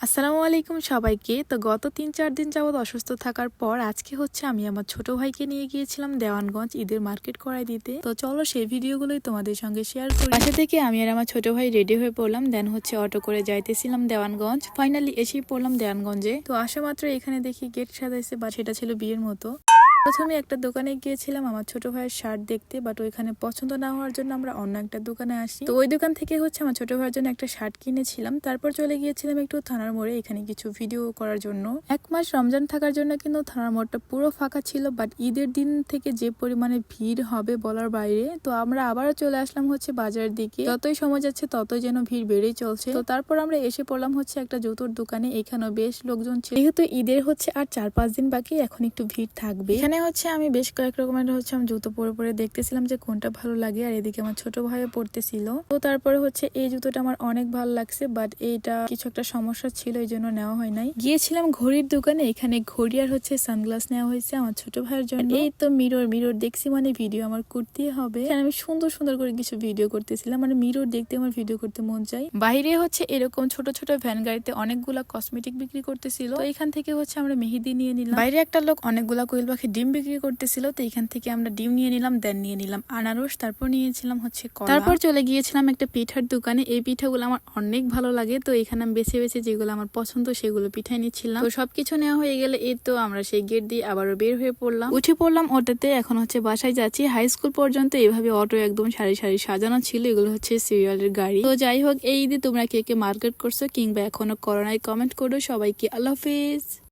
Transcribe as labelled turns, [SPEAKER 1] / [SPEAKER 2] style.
[SPEAKER 1] আসসালামু আলাইকুম সবাইকে। তো গত ৩-৪ দিন যাবৎ অসুস্থ থাকার পর আজকে হচ্ছে আমি আমার ছোট ভাইকে নিয়ে গিয়েছিলাম দেওয়ানগঞ্জ ঈদের মার্কেট করাই দিতে। তো চলো সেই ভিডিওগুলোই তোমাদের সঙ্গে শেয়ার করি। বাসা থেকে আমি আর আমার ছোট ভাই রেডি হয়ে পড়লাম, দেন হচ্ছে অটো করে যাইতেছিলাম দেওয়ানগঞ্জ। ফাইনালি এসেই পড়লাম দেওয়ানগঞ্জে। তো আসা মাত্র এখানে দেখি গেট সাজাইছে, বা সেটা ছিল বিয়ের মতো। প্রথমে একটা দোকানে গিয়েছিলাম আমার ছোট ভাইয়ের শার্ট দেখতে, বাট ওইখানে পছন্দ না হওয়ার জন্য আমরা অন্য একটা দোকানে আসি। তো ওই দোকান থেকে হচ্ছে আমার ছোট ভাইয়ের জন্য একটা শার্ট কিনেছিলাম। তারপর চলে গিয়েছিলাম একটু থানার মোড়ে, এখানে কিছু ভিডিও করার জন্য। 1 মাস রমজান থাকার জন্য কিন্তু থানার মোড়টা পুরো ফাঁকা ছিল, বাট ঈদের দিন থেকে যে পরিমাণে ভিড় হবে বলার বাইরে। তো আমরা আবারও চলে আসলাম হচ্ছে বাজারের দিকে। যতই সময় যাচ্ছে ততই যেন ভিড় বেড়েই চলছে। তো তারপর আমরা এসে পড়লাম হচ্ছে একটা জুতোর দোকানে। এখানেও বেশ লোকজন ছিল, যেহেতু ঈদের হচ্ছে আর 4-5 দিন বাকি, এখন একটু ভিড় থাকবে। এখানে হচ্ছে আমি বেশ কয়েক রকমের হচ্ছে আমি জুতো পরে পরে দেখতেছিলাম যে কোনটা ভালো লাগে, আর এদিকে আমার ছোট ভাইও পড়তেছিল। তো তারপরে হচ্ছে এই জুতোটা আমার অনেক ভালো লাগছে, বাট এইটা কিছু একটা সমস্যা ছিল, এই জন্য নেওয়া হয় নাই। গিয়েছিলাম ঘড়ির দোকানে, এখানে ঘড়ি আর হচ্ছে সানগ্লাস নেওয়া হয়েছে আমার ছোট ভাইয়ের জন্য। এই তো মিরর দেখছি মানে ভিডিও আমার করতেই হবে। আমি সুন্দর সুন্দর করে কিছু ভিডিও করতেছিলাম, মানে মিরর দেখতে আমার ভিডিও করতে মন চাই। বাইরে হচ্ছে এরকম ছোট ছোট ভ্যান গাড়িতে অনেকগুলা কসমেটিক বিক্রি করতেছিল। তো এখান থেকে হচ্ছে আমরা মেহেদি নিয়ে নিলাম। বাইরে একটা লোক অনেকগুলা কোয়েল পাখি ডিম বিক্রি করতেছিল, তো এখান থেকে আমরা ডিম নিয়ে নিলাম, দেন নিয়ে নিলাম আনারস, তারপর নিয়েছিলাম হচ্ছে কলা। তারপর চলে গিয়েছিলাম একটা পিঠার দোকানে। এই পিঠাগুলো আমার অনেক ভালো লাগে, তো এখানে আমি বেছে বেছে যেগুলো আমার পছন্দ সেগুলো পিঠাই নিচ্ছিলাম। তো সবকিছু নেওয়া হয়ে গেলে এই তো আমরা সেই গেট দিয়ে আবারও বের হয়ে পড়লাম, উঠে পড়লাম অটোতে। এখন হচ্ছে বাসায় যাচ্ছি। হাই স্কুল পর্যন্ত এইভাবে অটো একদম সারি সারি সাজানো ছিল, এগুলো হচ্ছে সিরিয়ালের গাড়ি। তো যাই হোক, এই ঈদে তোমরা কে কে মার্কেট করছো কিংবা এখনো করো নাই কমেন্ট করো। সবাইকে আল্লাহ হাফিজ।